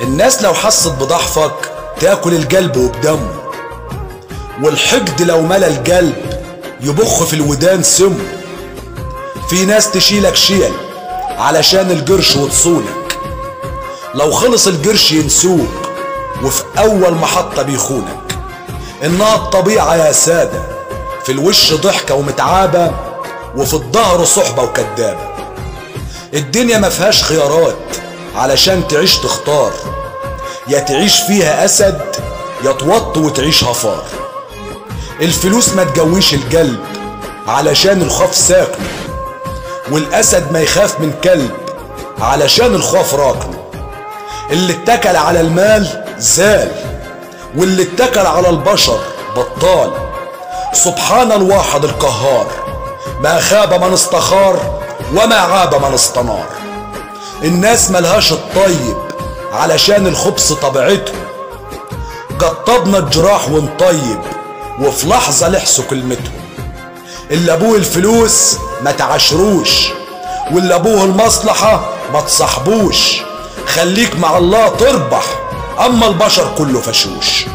الناس لو حست بضعفك تاكل القلب وبدمه، والحقد لو ملا القلب يبخ في الودان سمه. في ناس تشيلك شيل علشان القرش وتصونك، لو خلص القرش ينسوك وفي اول محطة بيخونك. انها الطبيعة يا سادة، في الوش ضحكة ومتعابة وفي الظهر صحبة وكدابة. الدنيا ما فيهاش خيارات علشان تعيش تختار، يا تعيش فيها اسد يا توط وتعيشها فار. الفلوس ما تجويش القلب علشان الخوف ساكنه، والاسد ما يخاف من كلب علشان الخوف راكنه. اللي اتكل على المال زال، واللي اتكل على البشر بطال. سبحان الواحد القهار، ما خاب من استخار وما عاب من استنار. الناس ملهاش الطيب علشان الخبث طبيعته، قطبنا الجراح ونطيب وفي لحظة لحسوا كلمتهم. اللي ابوه الفلوس ما تعاشروش، واللي ابوه المصلحة ما تصاحبوش. خليك مع الله تربح، اما البشر كله فشوش.